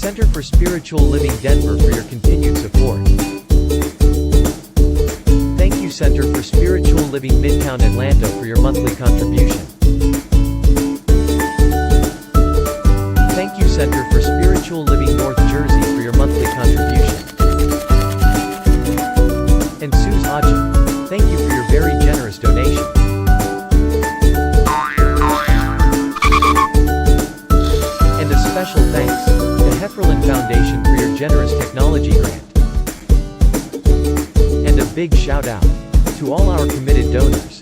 Center for Spiritual Living Denver for your continued support. Thank you Center for Spiritual Living Midtown Atlanta for your monthly contribution. Thank you Center for Spiritual Living North Jersey for your monthly contribution. And Suze Ajit, thank you for your very generous donation. And a special thanks to Hefferland Foundation for your generous technology grant. And a big shout out to all our committed donors.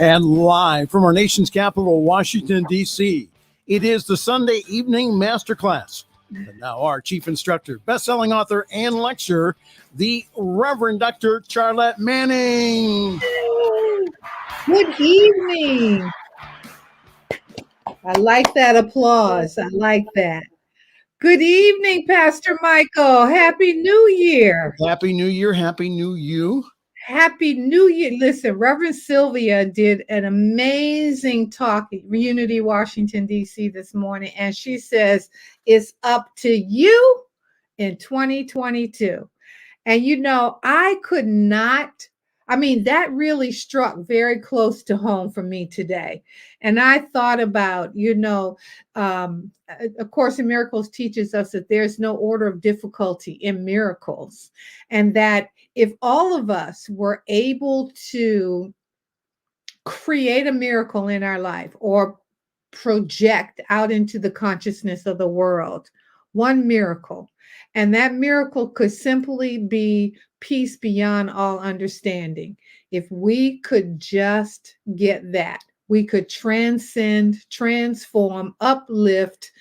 And live from our nation's capital, Washington, D.C., it is the Sunday Evening Masterclass. And now our chief instructor, best-selling author, and lecturer, the Reverend Dr. Charlette Manning. Good evening. I like that applause. I like that. Good evening, Pastor Michael. Happy New Year. Happy New Year. Happy New You. Happy New Year. Listen, Reverend Sylvia did an amazing talk at Unity, Washington, D.C. this morning, and she says, it's up to you in 2022. And you know, that really struck very close to home for me today. And I thought about, A Course in Miracles teaches us that there's no order of difficulty in miracles. And that if all of us were able to create a miracle in our life or project out into the consciousness of the world, one miracle, and that miracle could simply be peace beyond all understanding. If we could just get that, we could transcend, transform, uplift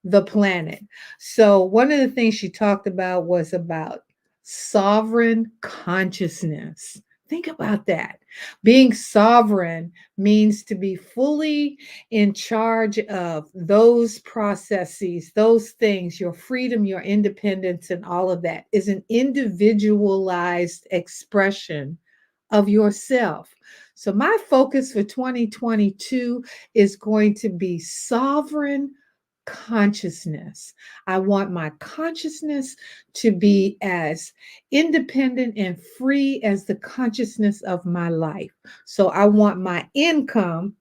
the planet. So one of the things she talked about was about sovereign consciousness. Think about that. Being sovereign means to be fully in charge of those processes, those things, your freedom, your independence, and all of that is an individualized expression of yourself. So my focus for 2022 is going to be sovereign consciousness. I want my consciousness to be as independent and free as the consciousness of my life. So I want my income,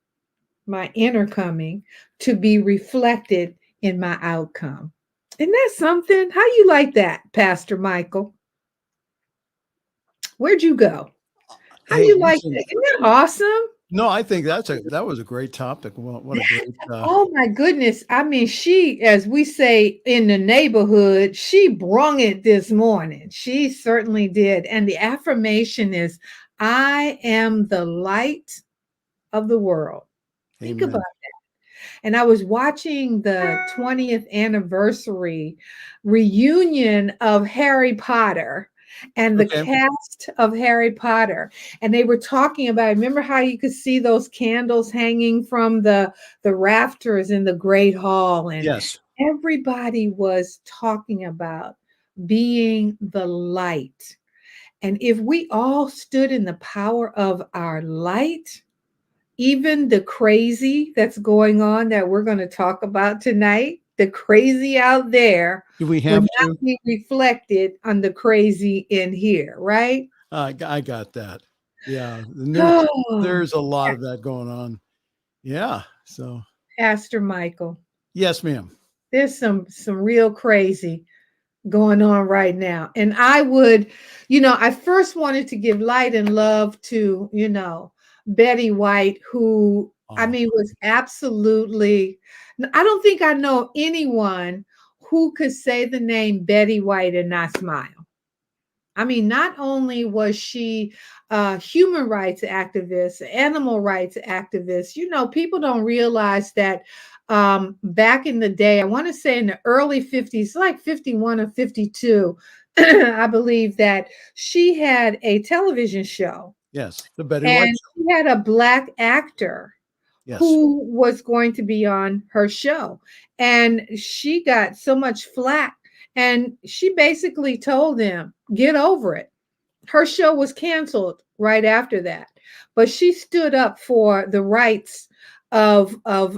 my inner coming, to be reflected in my outcome. Isn't that something? How you like that, Pastor Michael? Where'd you go? How you like that? Isn't that awesome? No, I think that was a great topic. What a great oh my goodness. I mean, she, as we say in the neighborhood, she brung it this morning. She certainly did. And the affirmation is, I am the light of the world. Amen. Think about that. And I was watching the 20th anniversary reunion of Harry Potter and the cast of Harry Potter. And they were talking about, remember how you could see those candles hanging from the rafters in the Great Hall? And yes, everybody was talking about being the light. And if we all stood in the power of our light, even the crazy that's going on that we're going to talk about tonight, the crazy out there do we have will not be reflected on the crazy in here, right? I got that. Yeah, there's a lot of that going on. Yeah, so Pastor Michael. Yes, ma'am. There's some real crazy going on right now. And I would, I first wanted to give light and love to, Betty White, who was absolutely, I don't think I know anyone who could say the name Betty White and not smile. I mean, not only was she a human rights activist, animal rights activist, you know, people don't realize that back in the day, I want to say in the early 50s, like 51 or 52, I believe that she had a television show Yes, the Betty White and Show. she had a black actor Yes, who was going to be on her show. And she got so much flack. And she basically told them, get over it. Her show was canceled right after that. But she stood up for the rights of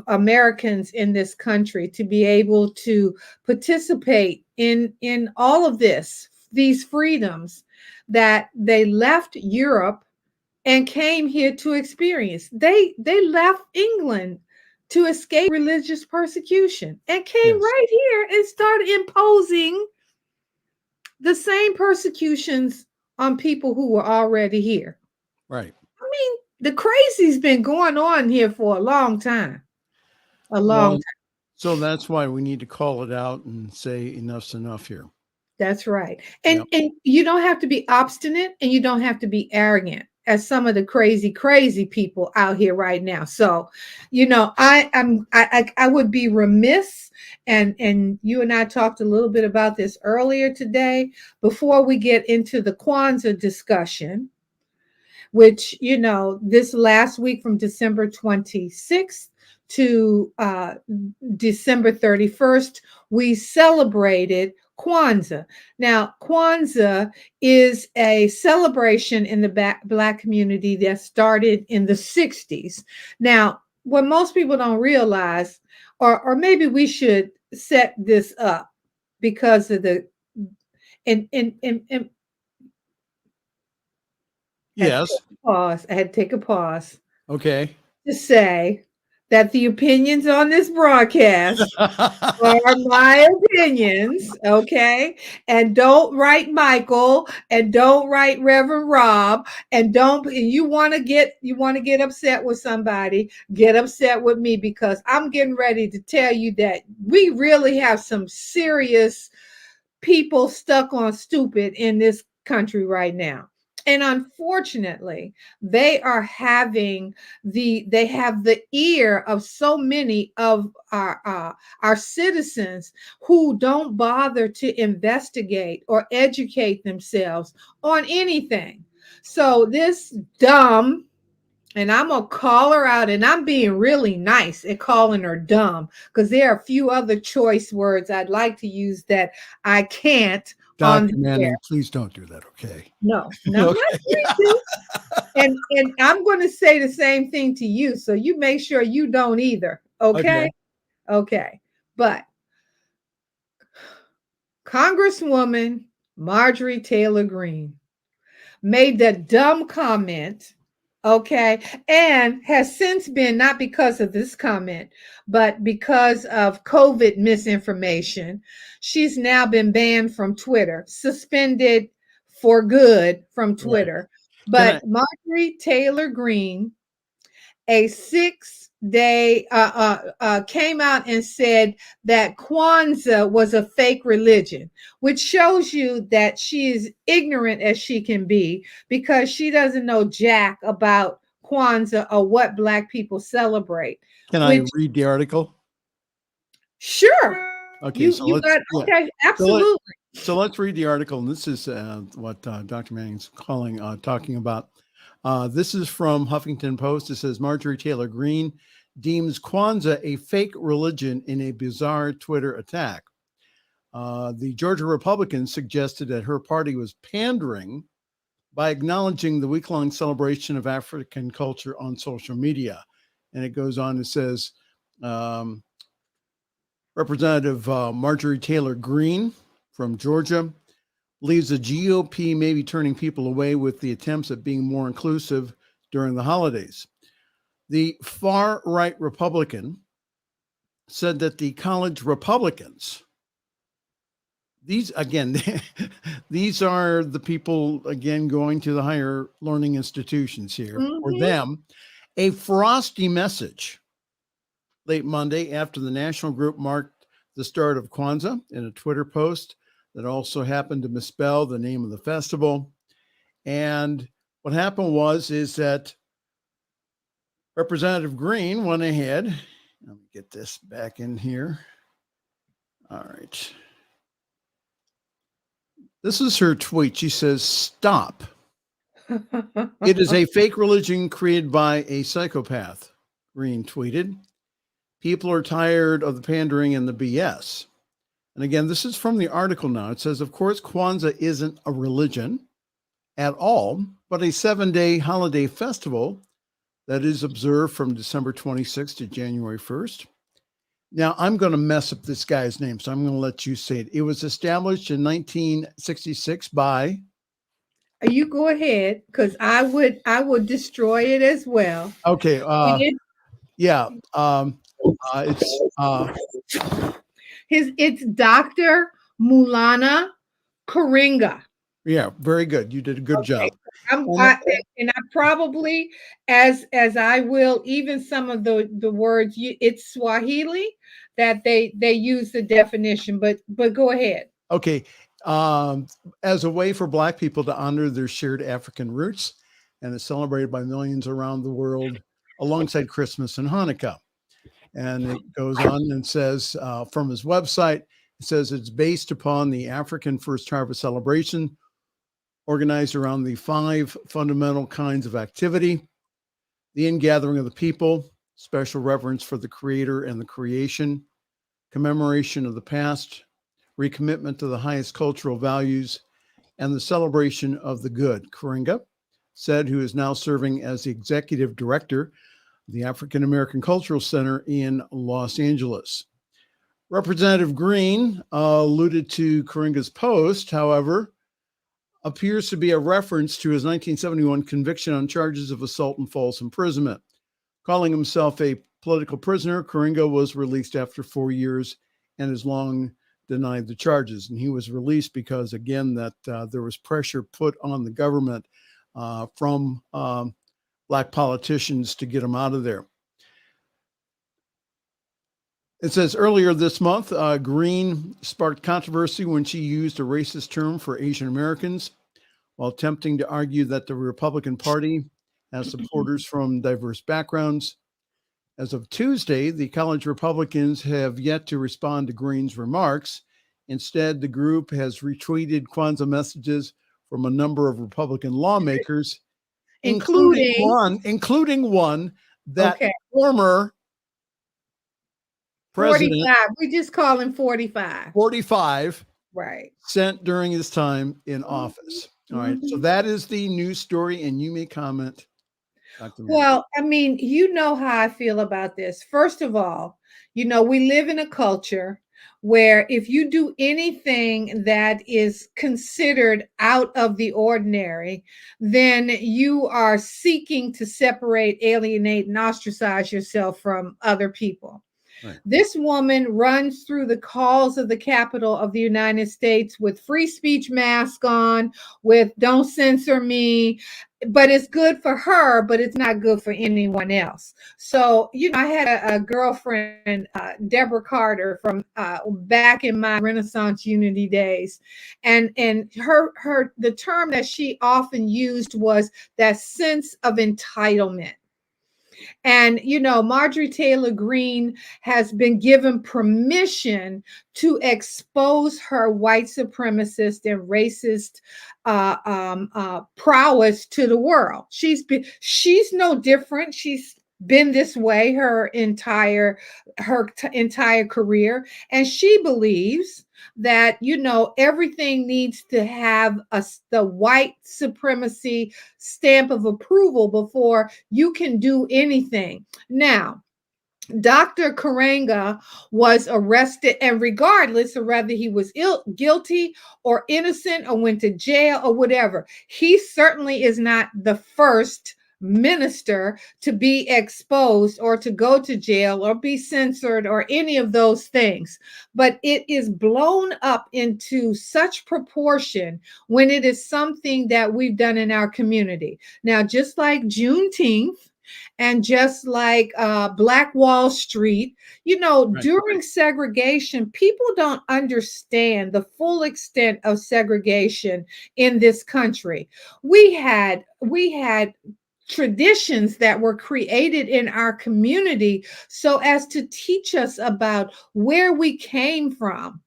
Americans in this country to be able to participate in all of this, these freedoms that they left Europe and came here to experience. They left England to escape religious persecution and came yes, right here and started imposing the same persecutions on people who were already here. right. I mean, the crazy's been going on here for a long time. A long Well, time. so that's why we need to call it out and say enough's enough here. That's right. Yep. And you don't have to be obstinate and you don't have to be arrogant as some of the crazy people out here right now. So, you know, I would be remiss, and you and I talked a little bit about this earlier today before we get into the Kwanzaa discussion, which, you know, this last week from December 26th to December 31st, we celebrated Kwanzaa. Now, Kwanzaa is a celebration in the Black community that started in the 60s. Now, what most people don't realize, or maybe we should set this up because of the, and Yes. I had to take a pause Okay. to say that the opinions on this broadcast are my opinions, okay? And don't write Michael and don't write Reverend Rob and don't you want to get upset with somebody, get upset with me because I'm getting ready to tell you that we really have some serious people stuck on stupid in this country right now. And unfortunately, they have the ear of so many of our citizens who don't bother to investigate or educate themselves on anything. So this dumb, and I'm gonna call her out, and I'm being really nice at calling her dumb because there are a few other choice words I'd like to use that I can't on Dr. the air. Manning, please don't do that, okay? No, I'm not Okay. going to. And I'm going to say the same thing to you, so you make sure you don't either. Okay, Okay. okay. But Congresswoman Marjorie Taylor Greene made the dumb comment, okay, and has since been, not because of this comment, but because of COVID misinformation, she's now been banned from Twitter, suspended for good from Right. Twitter. Can I But Marjorie Taylor Greene, a 6-day, came out and said that Kwanzaa was a fake religion, which shows you that she is ignorant as she can be because she doesn't know jack about Kwanzaa or what Black people celebrate. can I Which, read the article? sure, Okay, so you let's got, yeah. okay, So let, absolutely. so let's read the article, and this is what Dr. Manning's talking about. This is from Huffington Post. It says Marjorie Taylor Greene deems Kwanzaa a fake religion in a bizarre Twitter attack. The Georgia Republican suggested that her party was pandering by acknowledging the week-long celebration of African culture on social media. And it goes on, it says, Representative Marjorie Taylor Greene from Georgia believes the GOP may be turning people away with the attempts at being more inclusive during the holidays. The far-right Republican said that the college Republicans, these again, these are the people again going to the higher learning institutions here. For Mhm. them, a frosty message late Monday after the national group marked the start of Kwanzaa in a Twitter post. that also happened to misspell the name of the festival. And what happened is that Representative Green went ahead. Let me get this back in here. All right. This is her tweet. She says, "Stop. It is a fake religion created by a psychopath," Green tweeted. "People are tired of the pandering and the BS." And again, this is from the article now. It says, of course, Kwanzaa isn't a religion at all, but a 7-day holiday festival that is observed from December 26th to January 1st. Now, I'm going to mess up this guy's name, so I'm going to let you say it. It was established in 1966 by... You go ahead, because I would destroy it as well. Okay. Yeah. It's Dr. Maulana Karenga. Yeah, very good. You did a good job. I probably, as I will, even some of the words, it's Swahili that they use the definition, but go ahead. Okay. As a way for Black people to honor their shared African roots, and it's celebrated by millions around the world alongside Christmas and Hanukkah. And it goes on and says, from his website, it says it's based upon the African First Harvest celebration, organized around the 5 fundamental kinds of activity: the ingathering of the people, special reverence for the Creator and the creation, commemoration of the past, recommitment to the highest cultural values, and the celebration of the good. Karenga said, who is now serving as the executive director of the African American Cultural Center in Los Angeles. Representative Green alluded to Karenga's post, however, appears to be a reference to his 1971 conviction on charges of assault and false imprisonment. Calling himself a political prisoner, Karenga was released after 4 years and has long denied the charges. And he was released because, again, that there was pressure put on the government from Black politicians to get him out of there. It says earlier this month, Green sparked controversy when she used a racist term for Asian Americans while attempting to argue that the Republican Party has supporters from diverse backgrounds. As of Tuesday, the college Republicans have yet to respond to Green's remarks. Instead, the group has retweeted Kwanzaa messages from a number of Republican lawmakers, including one that former president, 45. We just call him 45. 45, right, sent during his time in office. All right. So that is the news story, and you may comment, Dr. Mary. Well, I mean, you know how I feel about this. First of all, you know, we live in a culture where if you do anything that is considered out of the ordinary, then you are seeking to separate, alienate, and ostracize yourself from other people. Right. This woman runs through the halls of the Capitol of the United States with free speech mask on, with "don't censor me," but it's good for her, but it's not good for anyone else. So, you know, I had a girlfriend, Deborah Carter, from back in my Renaissance Unity days, and her the term that she often used was that sense of entitlement. And, you know, Marjorie Taylor Greene has been given permission to expose her white supremacist and racist prowess to the world. She's no different. She's been this way her entire career. And she believes that, you know, everything needs to have the white supremacy stamp of approval before you can do anything. Now, Dr. Karenga was arrested, and regardless of whether he was guilty or innocent or went to jail or whatever, he certainly is not the first minister to be exposed or to go to jail or be censored or any of those things. But it is blown up into such proportion when it is something that we've done in our community. Now, just like Juneteenth and just like Black Wall Street, Right. during segregation, people don't understand the full extent of segregation in this country. We had traditions that were created in our community so as to teach us about where we came from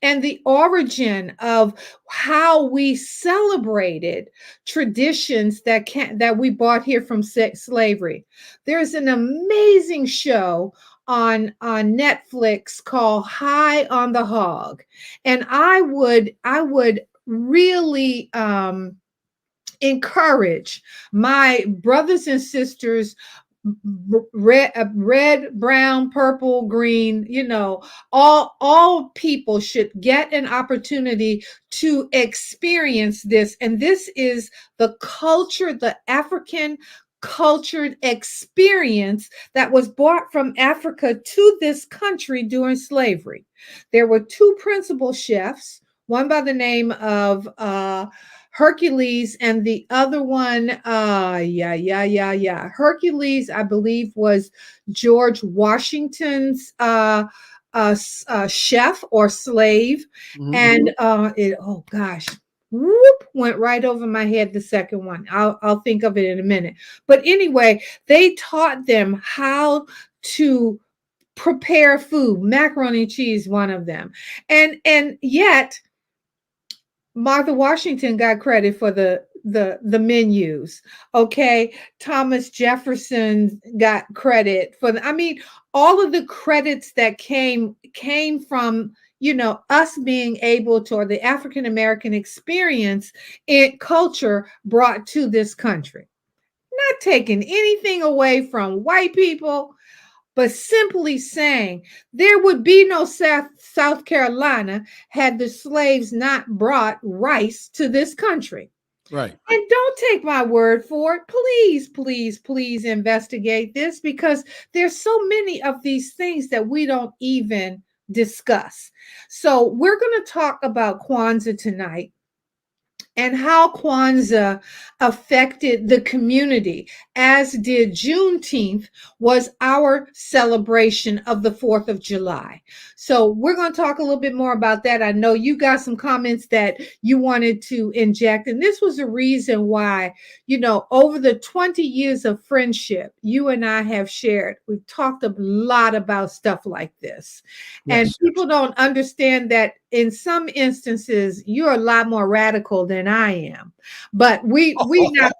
and the origin of how we celebrated traditions that we brought here from slavery. There's an amazing show on Netflix called High on the Hog, and I would really encourage my brothers and sisters, red, brown, purple, green, all people should get an opportunity to experience this. And this is the culture, the African cultured experience that was brought from Africa to this country during slavery. There were two principal chefs, one by the name of Hercules, and the other one, Hercules, I believe, was George Washington's chef or slave. Mhm. And oh gosh, whoop, went right over my head. The second one, I'll think of it in a minute. But anyway, they taught them how to prepare food. Macaroni and cheese, one of them, and yet Martha Washington got credit for the menus. Okay. Thomas Jefferson got credit for all of the credits that came from, us being able to, or the African American experience in culture brought to this country. Not taking anything away from white people, but simply saying there would be no South Carolina had the slaves not brought rice to this country. Right. And don't take my word for it. Please, please, please investigate this, because there's so many of these things that we don't even discuss. So we're going to talk about Kwanzaa tonight, and how Kwanzaa affected the community, as did Juneteenth was our celebration of the 4th of July. So we're going to talk a little bit more about that. I know you got some comments that you wanted to inject, and this was a reason why, over the 20 years of friendship you and I have shared, we've talked a lot about stuff like this. Yes. And people don't understand that in some instances, you're a lot more radical than I am, but we not.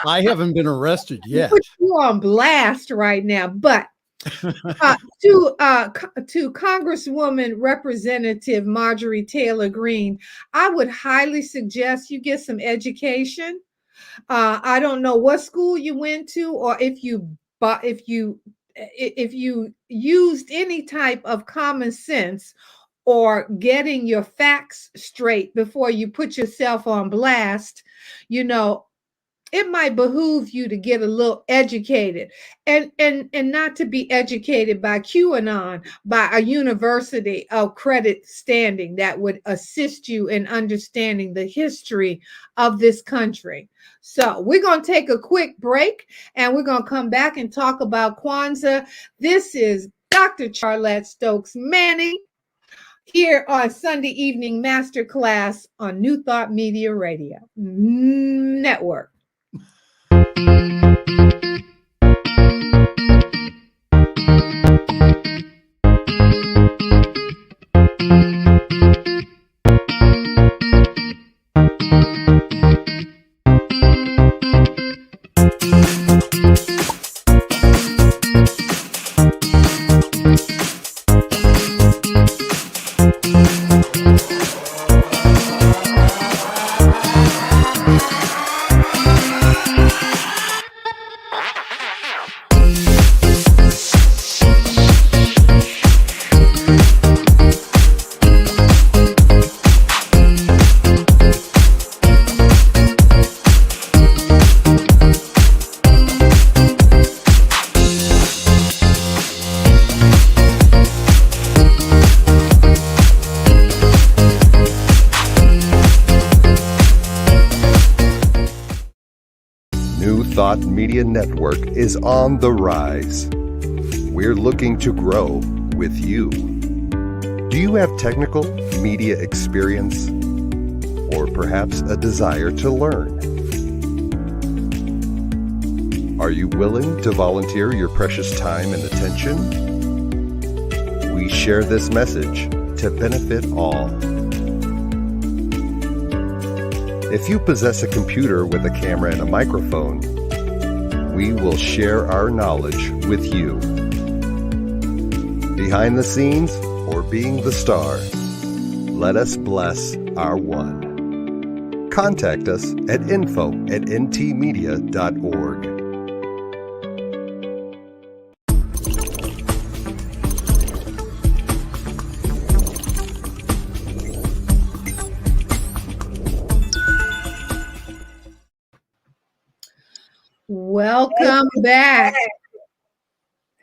I haven't been arrested yet. Put you on blast right now, but to Congresswoman Representative Marjorie Taylor Greene, I would highly suggest you get some education. I don't know what school you went to, or if you used any type of common sense or getting your facts straight before you put yourself on blast. It might behoove you to get a little educated, and not to be educated by QAnon, by a university of credit standing that would assist you in understanding the history of this country. So we're going to take a quick break, and we're going to come back and talk about Kwanzaa. This is Dr. Charlette Stokes Manning here on Sunday Evening Masterclass on New Thought Media Radio Network. Thought Media Network is on the rise. We're looking to grow with you. Do you have technical media experience or perhaps a desire to learn? Are you willing to volunteer your precious time and attention? We share this message to benefit all. If you possess a computer with a camera and a microphone, we will share our knowledge with you. Behind the scenes or being the star, let us bless our one. Contact us at info@ntmedia.org. Welcome back.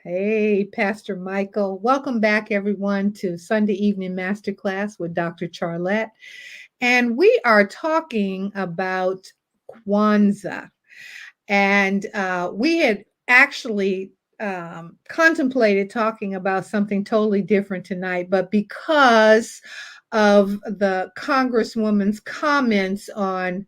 Hey, Pastor Michael. Welcome back, everyone, to Sunday Evening Masterclass with Dr. Charlette. And we are talking about Kwanzaa. And we had actually contemplated talking about something totally different tonight, but because of the Congresswoman's comments on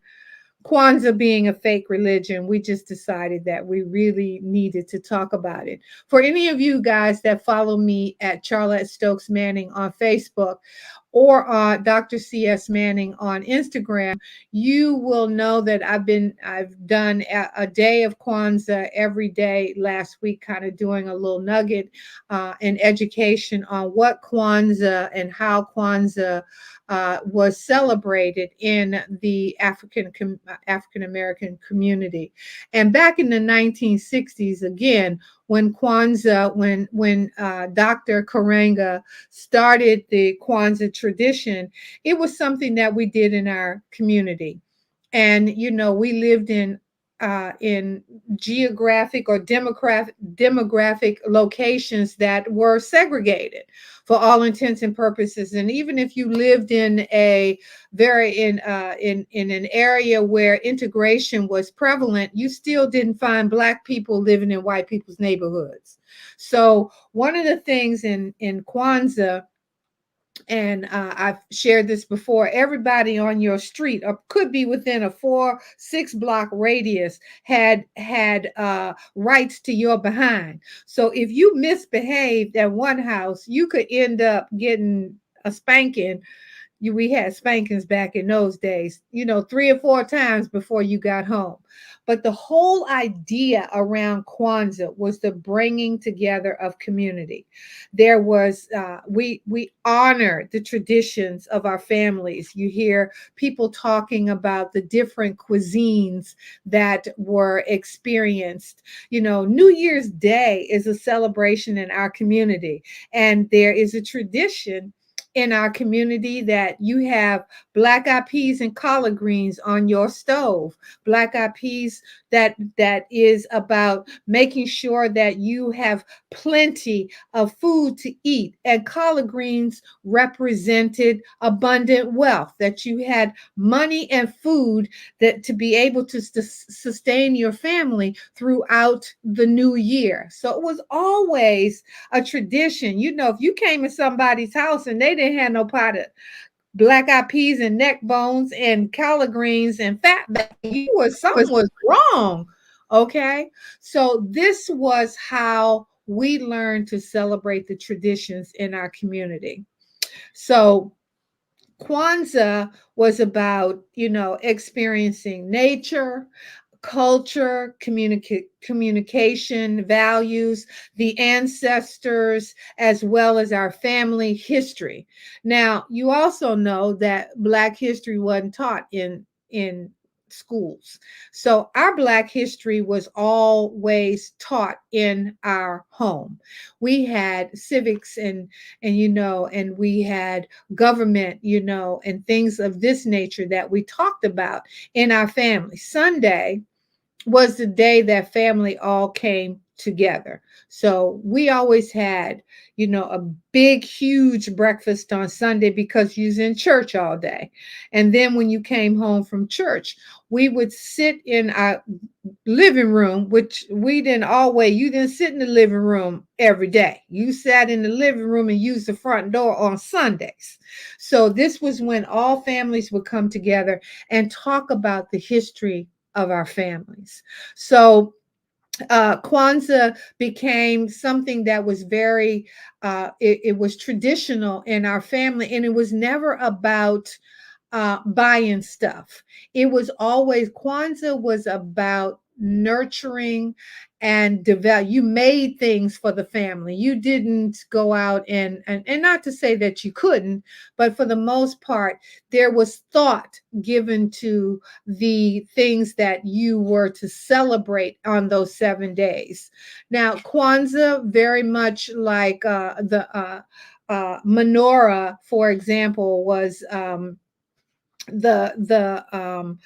Kwanzaa being a fake religion, we just decided that we really needed to talk about it. For any of you guys that follow me at Charlette Stokes Manning on Facebook or on Dr. C.S. Manning on Instagram, you will know that I've done a day of Kwanzaa every day last week, kind of doing a little nugget and education on what Kwanzaa and how Kwanzaa was celebrated in the African American community. And back in the 1960s, again, when Kwanzaa, when Dr. Karanga started the Kwanzaa tradition, it was something that we did in our community. And, you know, we lived in geographic or demographic locations that were segregated for all intents and purposes. And even if you lived in a in an area where integration was prevalent, you still didn't find Black people living in white people's neighborhoods. So one of the things in Kwanzaa, and I've shared this before, everybody on your street or could be within a 4-6 block radius had rights to your behind. So if you misbehaved at one house, you could end up getting a spanking. We had spankings back in those days, 3 or 4 times before you got home. But the whole idea around Kwanzaa was the bringing together of community. There was, we honored the traditions of our families. You hear people talking about the different cuisines that were experienced. New Year's Day is a celebration in our community, and there is a tradition in our community that you have black-eyed peas and collard greens on your stove. Black-eyed peas that is about making sure that you have plenty of food to eat, and collard greens represented abundant wealth, that you had money and food that to be able to sustain your family throughout the new year. So it was always a tradition. If you came in somebody's house and they didn't have no pot of black-eyed peas and neck bones and collard greens and fat back, something was wrong. Okay, so this was how we learned to celebrate the traditions in our community. So Kwanzaa was about, experiencing nature, culture, communication, values, the ancestors, as well as our family history. Now, you also know that Black history wasn't taught in schools. So our Black history was always taught in our home. We had civics and we had government, and things of this nature that we talked about in our family. Sunday was the day that family all came together. So we always had, a big, huge breakfast on Sunday because you was in church all day. And then when you came home from church, we would sit in our living room, which you didn't sit in the living room every day. You sat in the living room and used the front door on Sundays. So this was when all families would come together and talk about the history of our families. So Kwanzaa became something that was very, it was traditional in our family, and it was never about buying stuff. It was always, Kwanzaa was about nurturing and develop. You made things for the family. You didn't go out and not to say that you couldn't, but for the most part, there was thought given to the things that you were to celebrate on those 7 days. Now, Kwanzaa, very much like the menorah, for example, was the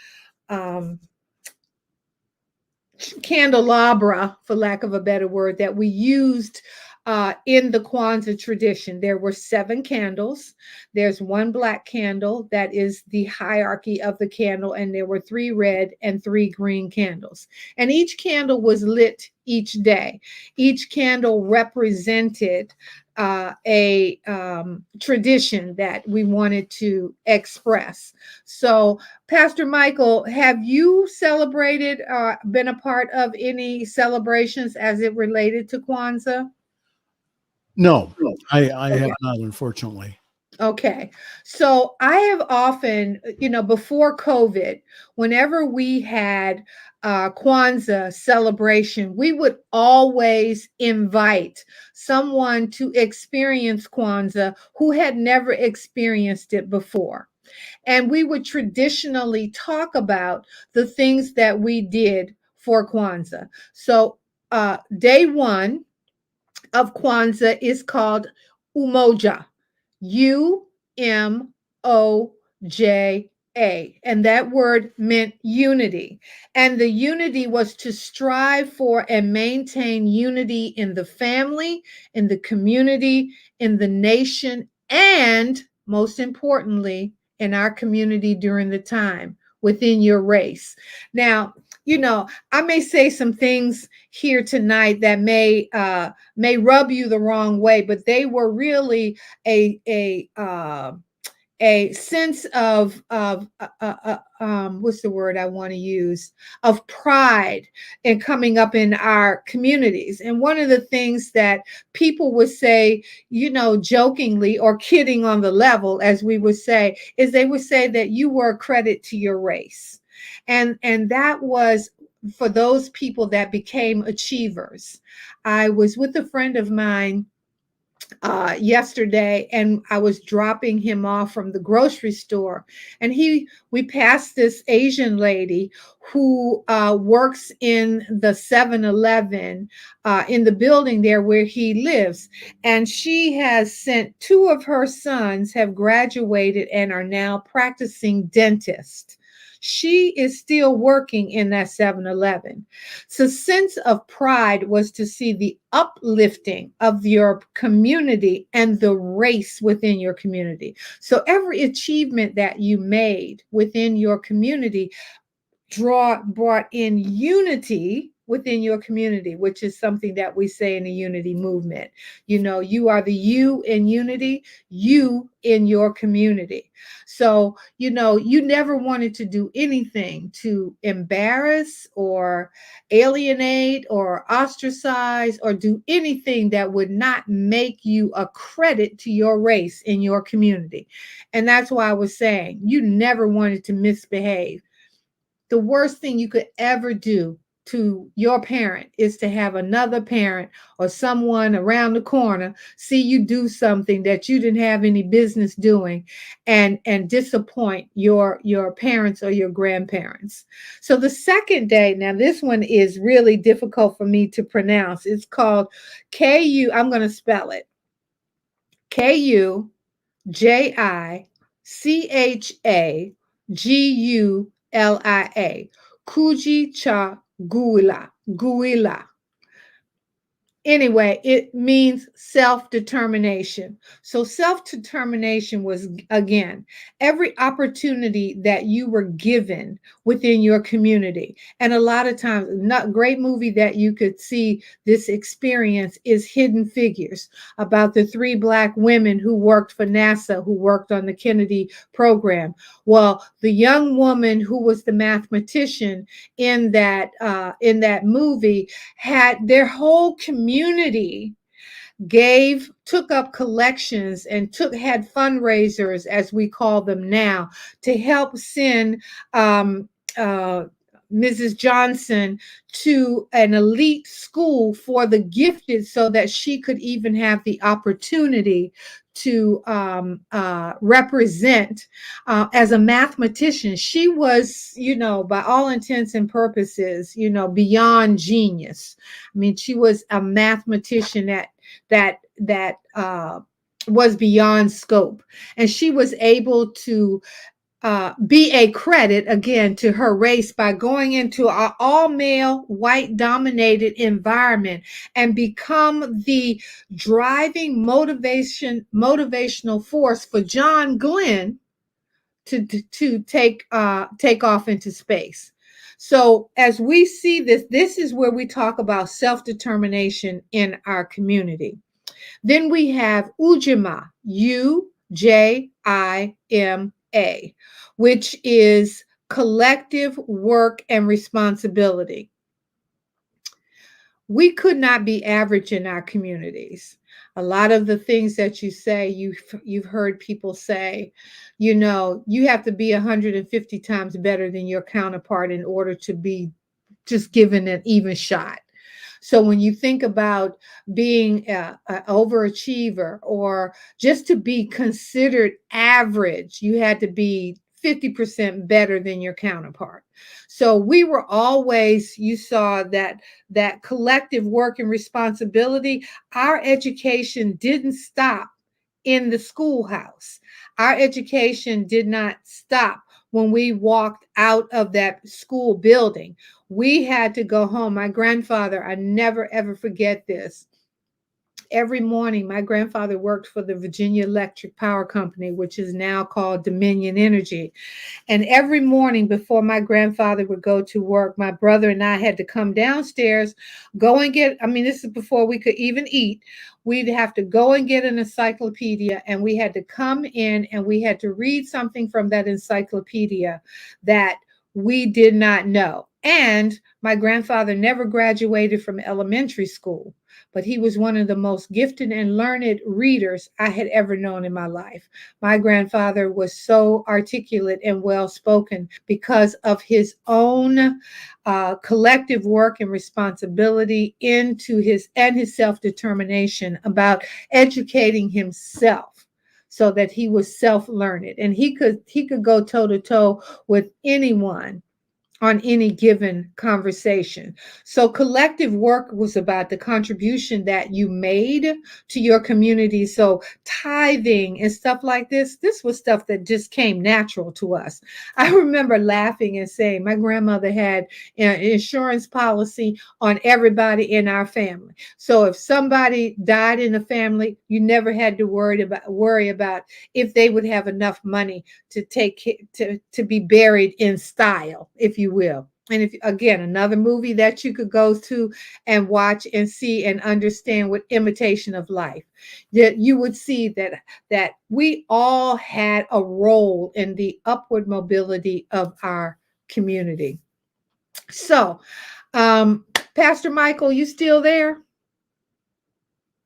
candelabra, for lack of a better word, that we used in the Kwanzaa tradition. There were 7 candles. There's 1 black candle that is the hierarchy of the candle, and there were 3 red and 3 green candles. And each candle was lit each day. Each candle represented a tradition that we wanted to express. So, Pastor Michael, have you celebrated, been a part of any celebrations as it related to Kwanzaa? No, I have not, unfortunately. Okay. So I have often, before COVID, whenever we had Kwanzaa celebration, we would always invite someone to experience Kwanzaa who had never experienced it before. And we would traditionally talk about the things that we did for Kwanzaa. So day 1 of Kwanzaa is called Umoja. Umoja. And that word meant unity. And the unity was to strive for and maintain unity in the family, in the community, in the nation, and most importantly, in our community during the time within your race. Now, I may say some things here tonight that may rub you the wrong way, but they were really a sense of what's the word I want to use, of pride in coming up in our communities. And one of the things that people would say, jokingly or kidding on the level, as we would say, is they would say that you were a credit to your race. And that was for those people that became achievers. I was with a friend of mine yesterday, and I was dropping him off from the grocery store, and we passed this Asian lady who works in the 7-Eleven in the building there where he lives, and she has sent 2 of her sons have graduated and are now practicing dentists. She is still working in that 7-Eleven. So sense of pride was to see the uplifting of your community and the race within your community. So every achievement that you made within your community brought in unity within your community, which is something that we say in the unity movement. You are the you in unity, you in your community. So, you never wanted to do anything to embarrass or alienate or ostracize or do anything that would not make you a credit to your race in your community. And that's why I was saying you never wanted to misbehave. The worst thing you could ever do to your parent is to have another parent or someone around the corner see you do something that you didn't have any business doing and disappoint your parents or your grandparents. So the second day, now this one is really difficult for me to pronounce. It's called I'm going to spell it. Kujichagulia. Guila. Anyway, it means self-determination. So self-determination was, again, every opportunity that you were given within your community. And a lot of times, not great movie that you could see this experience is Hidden Figures, about the three Black women who worked for NASA, who worked on the Kennedy program. Well, the young woman who was the mathematician in that movie had their whole community took up collections and had fundraisers, as we call them now, to help send Mrs. Johnson to an elite school for the gifted, so that she could even have the opportunity to represent as a mathematician. She was, by all intents and purposes, beyond genius. I mean, she was a mathematician that was beyond scope, and she was able to be a credit again to her race by going into an all-male, white-dominated environment and become the driving motivational force for John Glenn to take off into space. So as we see this is where we talk about self-determination in our community. Then we have Ujima, UJIMA, which is collective work and responsibility. We could not be average in our communities. A lot of the things that you say, you've heard people say, you have to be 150 times better than your counterpart in order to be just given an even shot. So when you think about being an overachiever, or just to be considered average, you had to be 50% better than your counterpart. So we were always, you saw that collective work and responsibility. Our education didn't stop in the schoolhouse. Our education did not stop when we walked out of that school building. We had to go home. My grandfather, I never ever forget this. Every morning, my grandfather worked for the Virginia Electric Power Company, which is now called Dominion Energy. And every morning before my grandfather would go to work, my brother and I had to come downstairs, go and get, this is before we could even eat. We'd have to go and get an encyclopedia, and we had to come in and we had to read something from that encyclopedia that we did not know. And my grandfather never graduated from elementary school, but he was one of the most gifted and learned readers I had ever known in my life. My grandfather was so articulate and well-spoken because of his own collective work and responsibility into his self-determination about educating himself, so that he was self-learned and he could go toe-to-toe with anyone on any given conversation. So collective work was about the contribution that you made to your community. So tithing and stuff like this was stuff that just came natural to us. I remember laughing and saying my grandmother had an insurance policy on everybody in our family. So if somebody died in the family, you never had to worry about if they would have enough money to be buried in style, if you will. And if, again, another movie that you could go to and watch and see and understand with Imitation of Life, that you would see that we all had a role in the upward mobility of our community. So, Pastor Michael, you still there?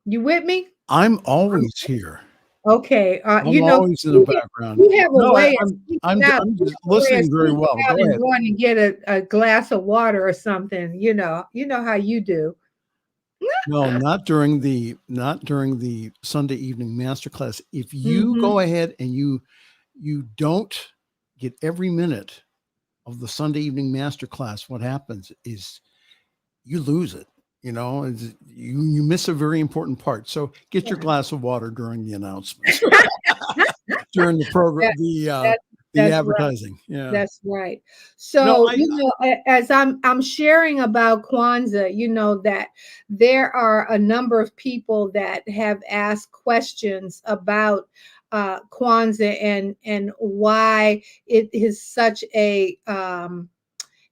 You with me? I'm always here. Okay, I'm always in the background. You have a way of I'm just listening very well. Go ahead. Going to get a glass of water or something. You know how you do. No, not during the Sunday evening masterclass. If you go ahead and you don't get every minute of the Sunday evening masterclass, what happens is you lose it. You miss a very important part. So get your glass of water during the announcements, during the program, the the That's right. advertising. Yeah. That's right. No, So, as I'm sharing about Kwanzaa, that there are a number of people that have asked questions about Kwanzaa and why it is such a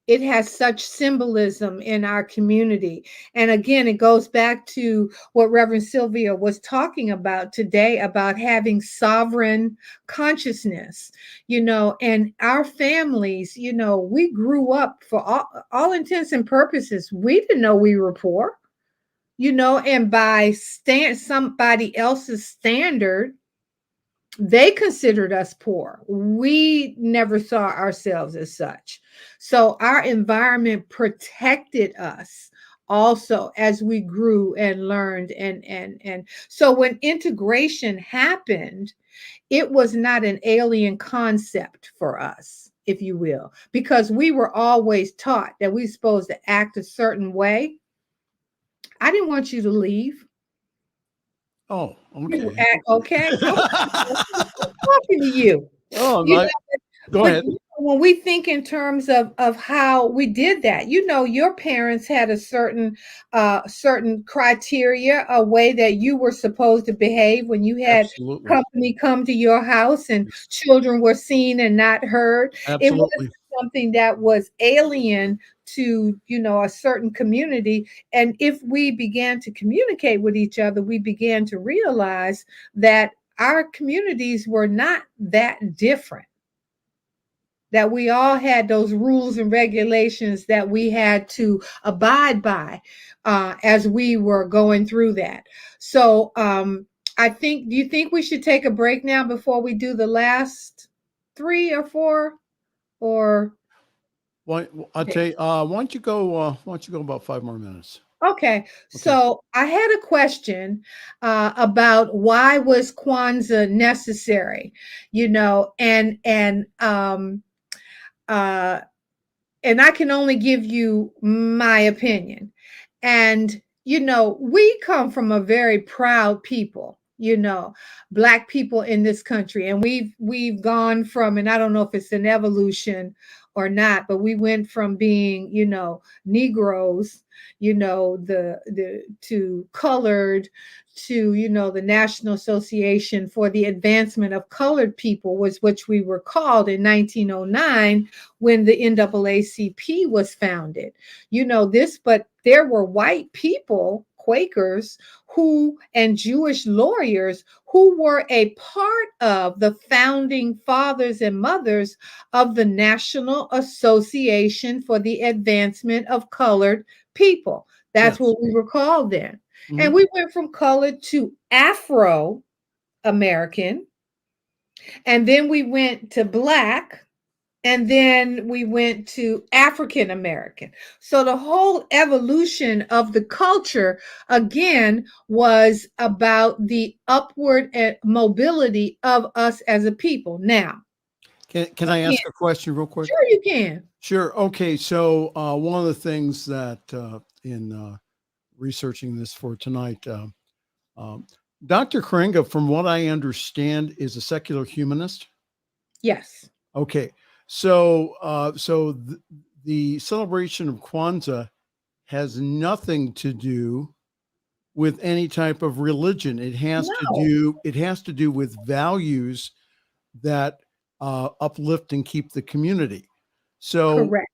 it has such symbolism in our community. And again, it goes back to what Reverend Sylvia was talking about today about having sovereign consciousness, and our families, we grew up for all intents and purposes. We didn't know we were poor, and by somebody else's standard, they considered us poor. We never saw ourselves as such. So our environment protected us also as we grew and learned. And so when integration happened, it was not an alien concept for us, if you will, because we were always taught that we're supposed to act a certain way. I didn't want you to leave. Oh, okay. Okay. I'm talking to you. Oh, You no, know, go but ahead. when we think in terms of how we did that, your parents had a certain criteria, a way that you were supposed to behave when you had Absolutely. company come to your house and Yes, children were seen and not heard. It wasn't absolutely. something that was alien to a certain community. And if we began to communicate with each other, we began to realize that our communities were not that different, that we all had those rules and regulations that we had to abide by as we were going through that. So do you think we should take a break now before we do the last 3 or 4? Or I'll tell you, why don't you go about 5 more minutes? okay, Okay. so I had a question about why was Kwanzaa necessary, uh, and I can only give you my opinion. And we come from a very proud people, Black people in this country, and we've gone from, and I don't know if it's an evolution or not, but we went from being, Negroes, the to colored, to the National Association for the Advancement of Colored People, was which we were called in 1909 when the NAACP was founded. But there were white people, Quakers, and Jewish lawyers who were a part of the founding fathers and mothers of the National Association for the Advancement of Colored People. That's Yes. what we were called then. Mhm. And we went from colored to Afro American, and then we went to Black, and then we went to African American. So the whole evolution of the culture, again, was about the upward mobility of us as a people. Now, Can I again, ask a question real quick? sure you can. Sure. Okay. So one of the things that in researching this for tonight, um, Dr. Karenga, from what I understand, is a secular humanist. Yes. Okay. So the celebration of Kwanzaa has nothing to do with any type of religion. It has No. to do with values that uplift and keep the community. So Correct.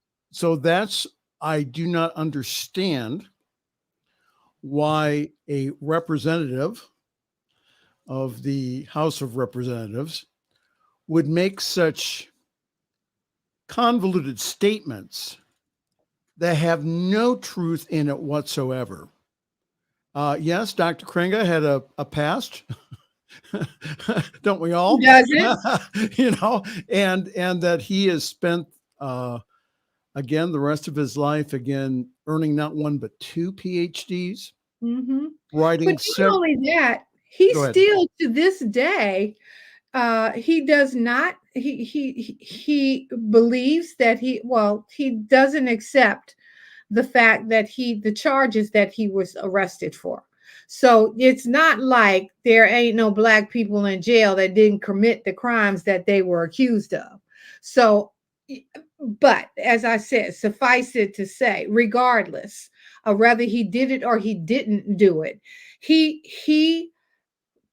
that's, I do not understand why a representative of the House of Representatives would make such convoluted statements that have no truth in it whatsoever. Yes, Dr. Kringa had a past, don't we all? Who doesn't? And that he has spent again the rest of his life earning not one but two PhDs, Mm-hmm. writing But not only that, he Go ahead. still to this day, he does not. He believes that he doesn't accept the fact that the charges that he was arrested for. So it's not like there ain't no Black people in jail that didn't commit the crimes that they were accused of. So, but as I said, suffice it to say, regardless of whether he did it or he didn't do it, he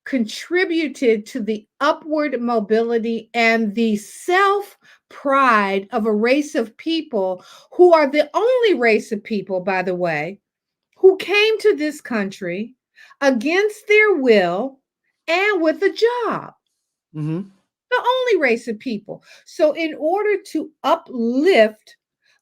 contributed to the upward mobility and the self pride of a race of people who are the only race of people, by the way, who came to this country against their will and with a job. Mm-hmm. The only race of people. So, in order to uplift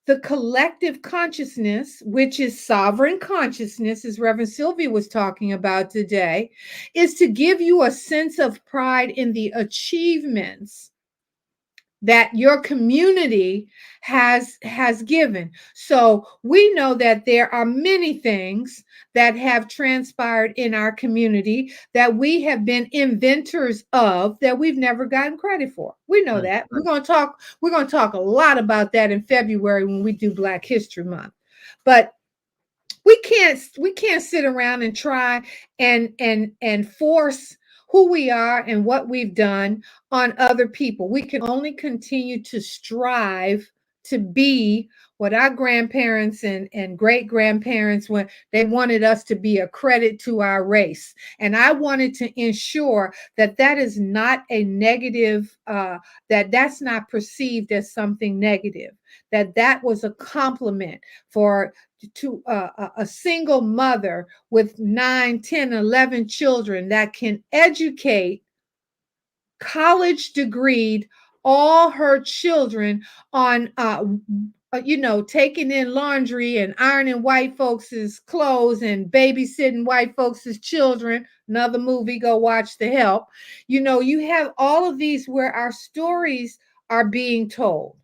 the collective consciousness, which is sovereign consciousness, as Reverend Sylvia was talking about today, is to give you a sense of pride in the achievements that your community has given. So we know that there are many things that have transpired in our community that we have been inventors of that we've never gotten credit for. We know that. We're going to talk a lot about that in February when we do Black History Month. But we can't sit around and try and force who we are and what we've done on other people. We can only continue to strive to be what our grandparents and great grandparents, when they wanted us to be, a credit to our race. And I wanted to ensure that that is not a negative, that's not perceived as something negative, that was a compliment to a single mother with 9, 10, 11 children that can educate, college degreed, all her children on taking in laundry and ironing white folks' clothes and babysitting white folks' children. Another movie, go watch The Help. You have all of these where our stories are being told.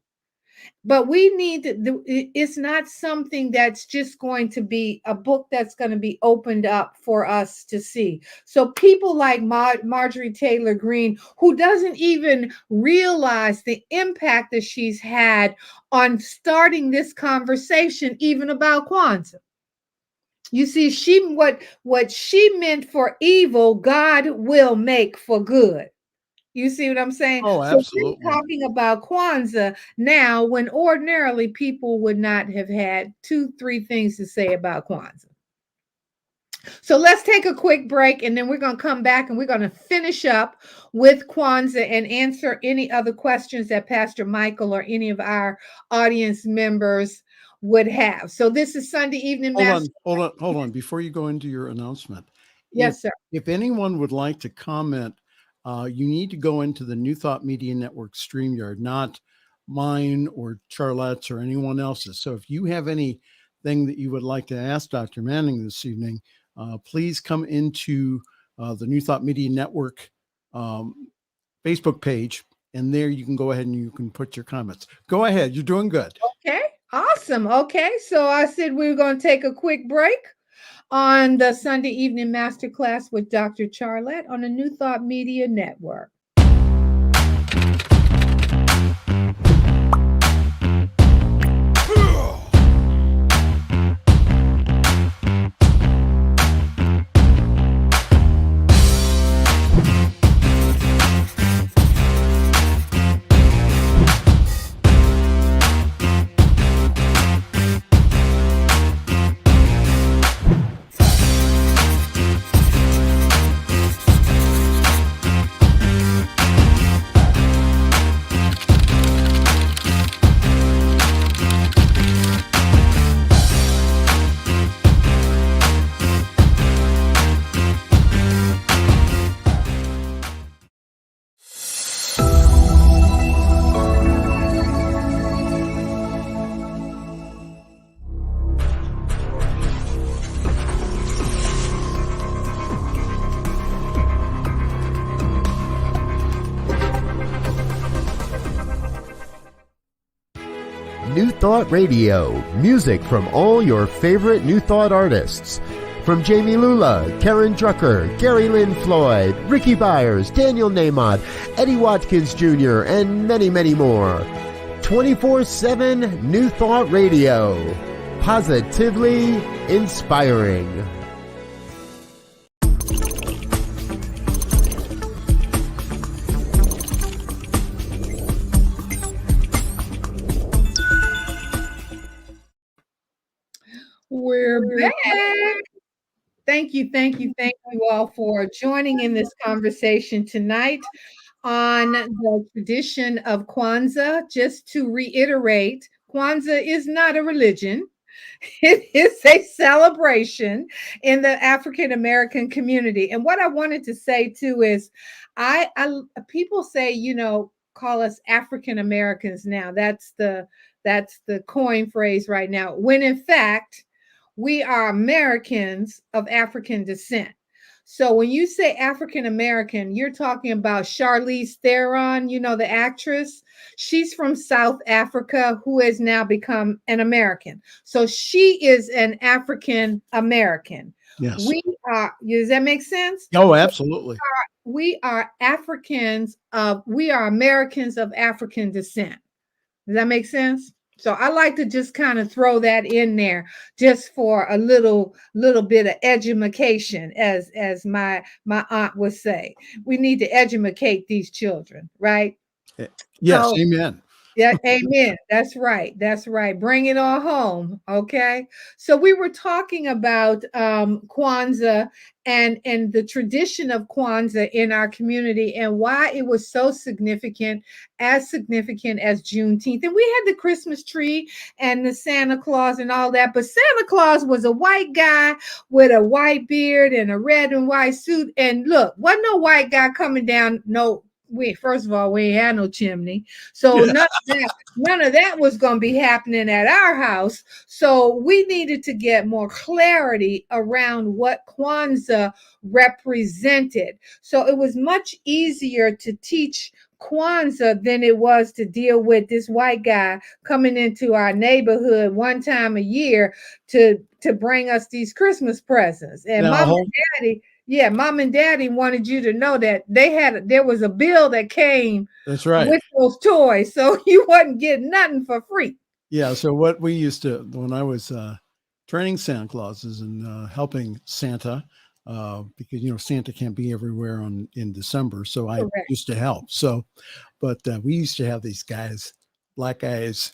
But we need to, it's not something that's just going to be a book that's going to be opened up for us to see. So people like Marjorie Taylor Greene, who doesn't even realize the impact that she's had on starting this conversation, even about Kwanzaa. You see, what she meant for evil, God will make for good. You see what I'm saying? Oh, So absolutely. we're talking about Kwanzaa now, when ordinarily people would not have had 2-3 things to say about Kwanzaa. So let's take a quick break, and then we're going to come back and we're going to finish up with Kwanzaa and answer any other questions that Pastor Michael or any of our audience members would have. So this is Sunday Evening Master. Hold on. Before you go into your announcement. Yes, sir. If anyone would like to comment, you need to go into the New Thought Media Network StreamYard, not mine or Charlette's or anyone else's. So if you have anything that you would like to ask Dr. Manning this evening, please come into the New Thought Media Network Facebook page, and there you can go ahead and you can put your comments. Go ahead. You're doing good. Okay, awesome. Okay, so I said we were going to take a quick break on the Sunday Evening Masterclass with Dr. Charlette on the New Thought Media Network. New Thought Radio, music from all your favorite New Thought artists. From Jamie Lula, Karen Drucker, Gary Lynn Floyd, Ricky Byers, Daniel Nahmod, Eddie Watkins Jr., and many, many more. 24/7 New Thought Radio. Positively inspiring. We're back. Thank you all for joining in this conversation tonight on the tradition of Kwanzaa. Just to reiterate, Kwanzaa is not a religion. It is a celebration in the African American community. And what I wanted to say too is, I people say, call us African Americans now. That's the coin phrase right now. When in fact, we are Americans of African descent. So when you say African American, you're talking about Charlize Theron, the actress. She's from South Africa, who has now become an American. So she is an African American. Yes. We are, does that make sense? Oh, absolutely. We are Americans of African descent. Does that make sense? So I like to just kind of throw that in there just for a little bit of edumacation, as my aunt would say. We need to educate these children, right? Yes, So, amen. yeah, amen. That's right. Bring it all home. Okay. So we were talking about Kwanzaa and the tradition of Kwanzaa in our community and why it was so significant as Juneteenth. And we had the Christmas tree and the Santa Claus and all that. But Santa Claus was a white guy with a white beard and a red and white suit. And look, wasn't no white guy coming down. No. First of all, we ain't had no chimney. So none of that was going to be happening at our house. So we needed to get more clarity around what Kwanzaa represented. So it was much easier to teach Kwanzaa than it was to deal with this white guy coming into our neighborhood one time a year to bring us these Christmas presents. And Mom and Daddy wanted you to know that there was a bill that came That's right. with those toys, so you wasn't getting nothing for free. Yeah. So what we used to, when I was training Santa Clauses and helping Santa, because Santa can't be everywhere in December, so I used to help. So, but we used to have these guys, black guys.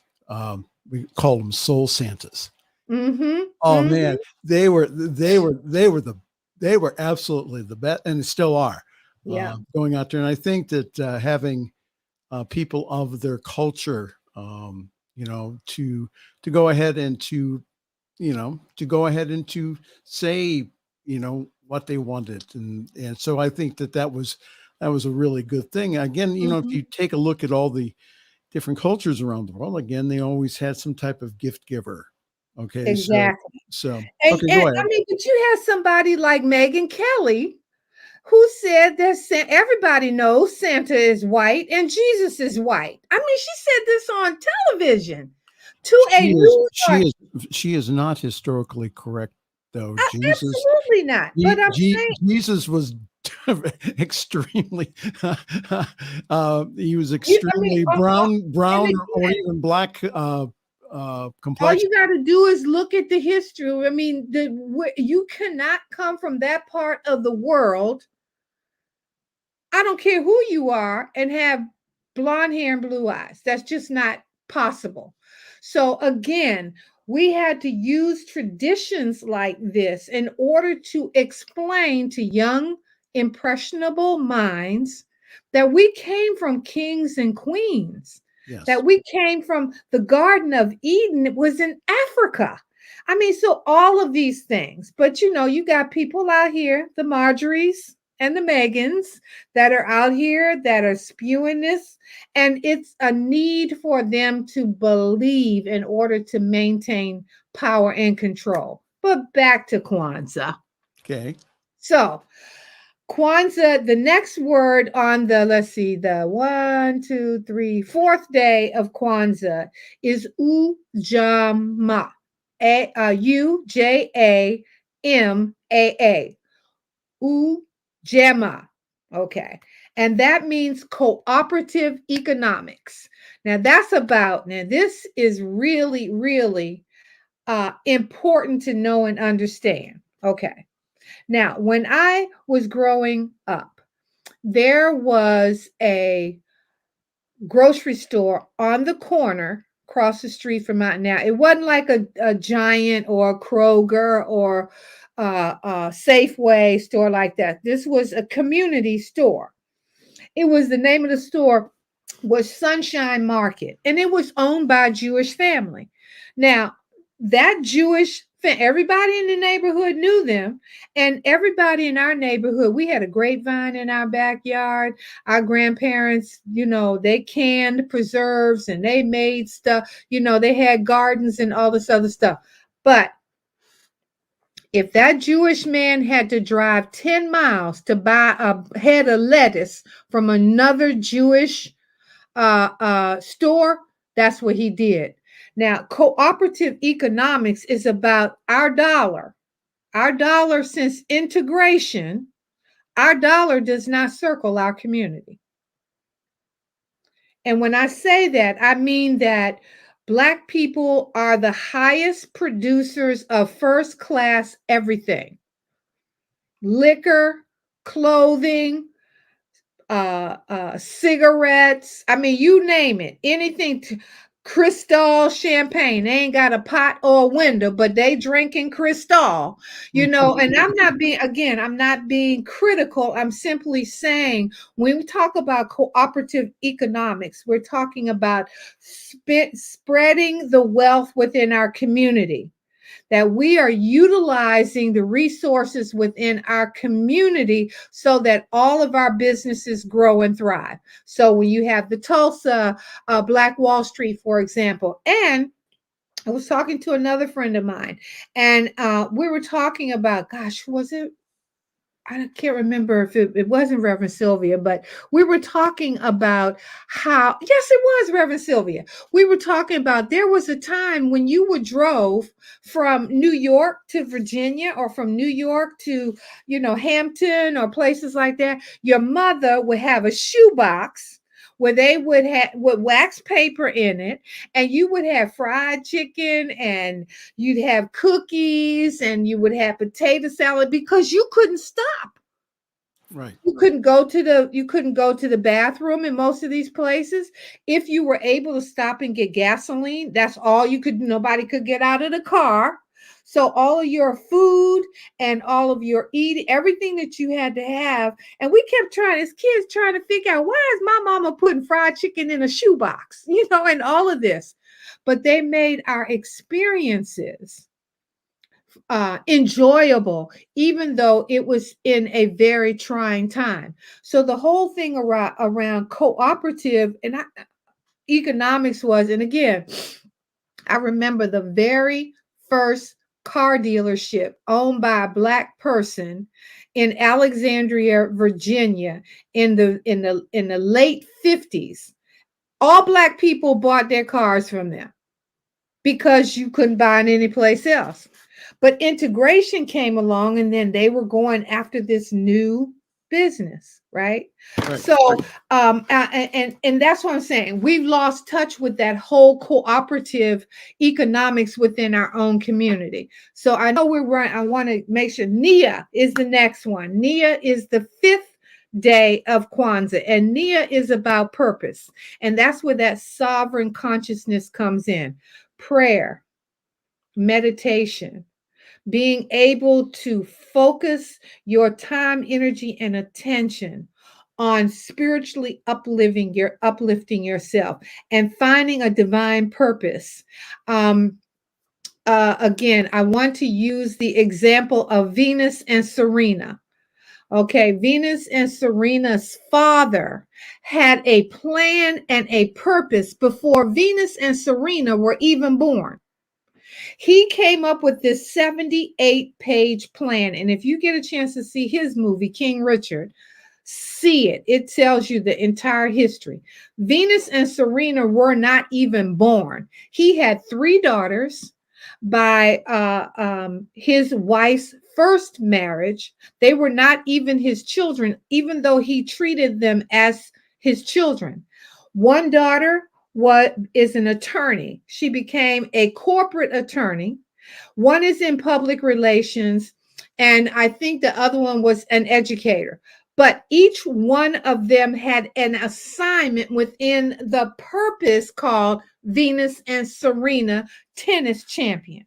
We called them Soul Santas. Mm-hmm. Oh man, they were absolutely the best, and still are. Yeah, going out there, and I think that having people of their culture, to go ahead and to say, what they wanted, and so I think that was a really good thing. Again, if you take a look at all the different cultures around the world, again, they always had some type of gift giver. Okay, exactly. So and, okay, go ahead. I mean, but you have somebody like Megyn Kelly, who said that everybody knows Santa is white and Jesus is white. I mean, she said this on television to she is not historically correct, though. Absolutely not. But I'm saying Jesus was extremely he was extremely brown or even black complexion. All you got to do is look at the history. I mean, you cannot come from that part of the world, I don't care who you are, and have blonde hair and blue eyes. That's just not possible. So again, we had to use traditions like this in order to explain to young, impressionable minds that we came from kings and queens. Yes. That we came from the Garden of Eden. It was in Africa. I mean, so all of these things. But you got people out here, the Marjories and the Megans, that are out here that are spewing this. And it's a need for them to believe in order to maintain power and control. But back to Kwanzaa. Okay. So Kwanzaa, the next word on the, the fourth day of Kwanzaa is Ujamaa. Ujamaa. Ujamaa. Okay. And that means cooperative economics. Now this is really, really important to know and understand. Okay. Now, when I was growing up, there was a grocery store on the corner across the street from out now. It wasn't like a Giant or a Kroger or a Safeway store like that. This was a community store. It was, the name of the store was Sunshine Market, and it was owned by a Jewish family. Now, that everybody in the neighborhood knew them, and everybody in our neighborhood, we had a grapevine in our backyard. Our grandparents, they canned preserves and they made stuff, they had gardens and all this other stuff. But if that Jewish man had to drive 10 miles to buy a head of lettuce from another Jewish store, that's what he did. Now, cooperative economics is about our dollar. Our dollar, since integration, our dollar does not circle our community. And when I say that, I mean that Black people are the highest producers of first-class everything. Liquor, clothing, cigarettes. I mean, you name it. Anything. Cristal champagne. They ain't got a pot or a window, but they drinking Cristal. And I'm not being critical. I'm simply saying, when we talk about cooperative economics, we're talking about spreading the wealth within our community, that we are utilizing the resources within our community so that all of our businesses grow and thrive. So when you have the Tulsa Black Wall Street, for example, and I was talking to another friend of mine, and we were talking about, was it? I can't remember if it wasn't Reverend Sylvia, but we were talking about how, yes, it was Reverend Sylvia. We were talking about, there was a time when you drove from New York to Virginia, or from New York to, Hampton or places like that. Your mother would have a shoebox where they would have with wax paper in it, and you would have fried chicken, and you'd have cookies, and you would have potato salad, because you couldn't stop. Right. You couldn't go to the bathroom in most of these places. If you were able to stop and get gasoline, that's all you could. Nobody could get out of the car. So all of your food and all of your eating, everything that you had to have. And we kept trying, as kids, trying to figure out, why is my mama putting fried chicken in a shoebox, and all of this. But they made our experiences enjoyable, even though it was in a very trying time. So the whole thing around cooperative and economics was, and again, I remember the very first car dealership owned by a Black person in Alexandria, Virginia, in the late 50s. All Black people bought their cars from them because you couldn't buy it anyplace else. But integration came along, and then they were going after this new business, right? So, and that's what I'm saying. We've lost touch with that whole cooperative economics within our own community. So I know we're right. I want to make sure Nia is the next one. Nia is the 5th day of Kwanzaa, and Nia is about purpose. And that's where that sovereign consciousness comes in. Prayer, meditation, being able to focus your time, energy, and attention on spiritually uplifting yourself and finding a divine purpose. Again, I want to use the example of Venus and Serena. Okay, Venus and Serena's father had a plan and a purpose before Venus and Serena were even born. He came up with this 78-page plan. And if you get a chance to see his movie, King Richard, see it. It tells you the entire history. Venus and Serena were not even born. He had 3 daughters by his wife's first marriage. They were not even his children, even though he treated them as his children. One daughter is an attorney. She became a corporate attorney. One is in public relations, and I think the other one was an educator. But each one of them had an assignment within the purpose called Venus and Serena, tennis champions.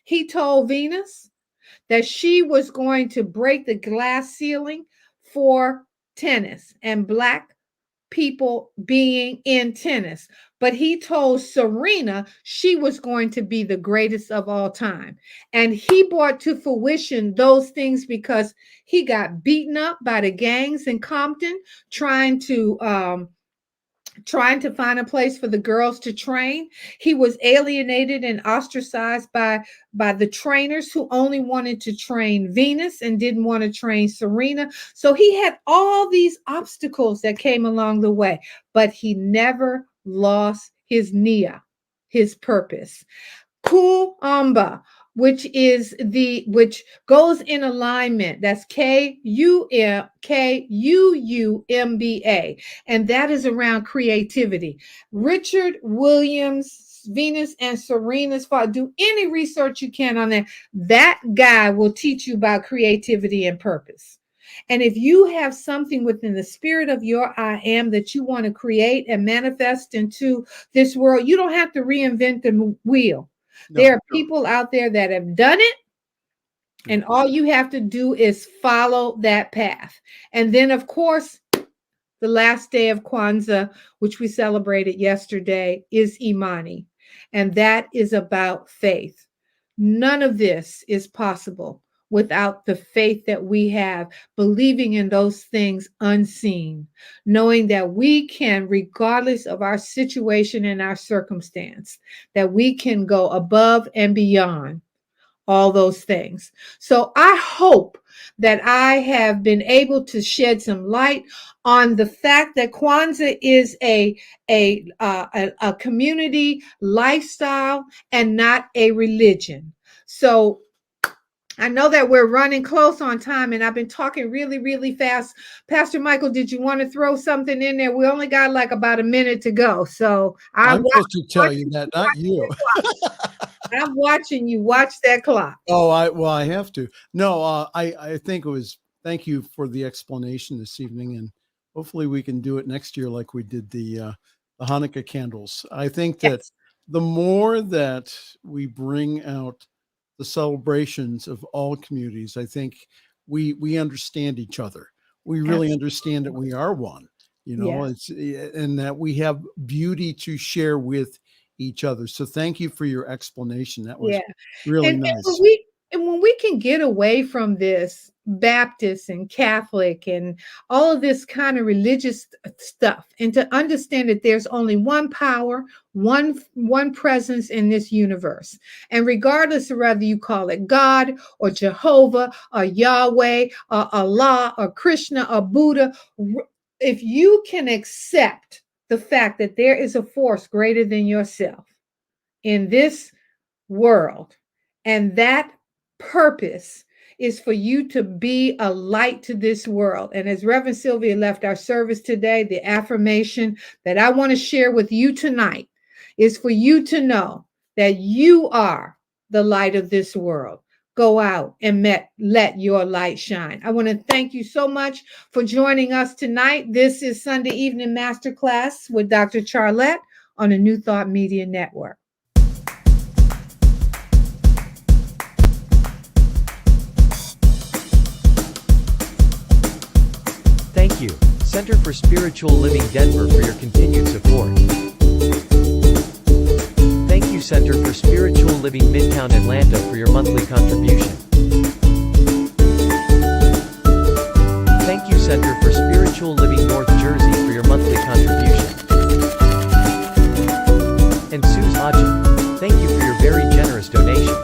He told Venus that she was going to break the glass ceiling for tennis and Black people being in tennis. But he told Serena she was going to be the greatest of all time. And he brought to fruition those things because he got beaten up by the gangs in Compton trying to find a place for the girls to train. He was alienated and ostracized by the trainers who only wanted to train Venus and didn't want to train Serena. So he had all these obstacles that came along the way, but he never lost his nia, his purpose. Kwanzaa, which goes in alignment. That's Kuumba, and that is around creativity. Richard Williams, Venus and Serena's father. Do any research you can on that. That guy will teach you about creativity and purpose. And if you have something within the spirit of your I am that you want to create and manifest into this world, you don't have to reinvent the wheel. There are people out there that have done it, and all you have to do is follow that path. And then, of course, the last day of Kwanzaa, which we celebrated yesterday, is Imani, and that is about faith. None of this is possible without the faith that we have, believing in those things unseen, knowing that we can, regardless of our situation and our circumstance, that we can go above and beyond all those things. So I hope that I have been able to shed some light on the fact that Kwanzaa is a community lifestyle and not a religion. So I know that we're running close on time, and I've been talking really, really fast. Pastor Michael, did you want to throw something in there? We only got like about a minute to go. So I'm supposed to tell you that, not you. I'm watching you. Watch that clock. Oh, I have to. No, I think it was, thank you for the explanation this evening, and hopefully we can do it next year like we did the Hanukkah candles. I think that the more that we bring out the celebrations of all communities, I think we understand each other. We really understand that we are one, it's, and that we have beauty to share with each other. So thank you for your explanation. That was really nice. And when we can get away from this Baptist and Catholic and all of this kind of religious stuff, and to understand that there's only one power, one presence in this universe. And regardless of whether you call it God or Jehovah or Yahweh or Allah or Krishna or Buddha, if you can accept the fact that there is a force greater than yourself in this world, and that purpose is for you to be a light to this world. And as Reverend Sylvia left our service today, the affirmation that I want to share with you tonight is for you to know that you are the light of this world. Go out and let your light shine. I want to thank you so much for joining us tonight. This is Sunday Evening Masterclass with Dr. Charlette on the New Thought Media Network. Thank you, Center for Spiritual Living Denver, for your continued support. Thank you, Center for Spiritual Living Midtown Atlanta, for your monthly contribution. Thank you, Center for Spiritual Living North Jersey, for your monthly contribution. And Suze Ajit, thank you for your very generous donation.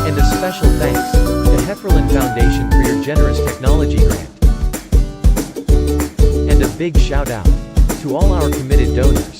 And a special thanks to Hefferland Foundation for your generous technology grant. And a big shout out to all our committed donors.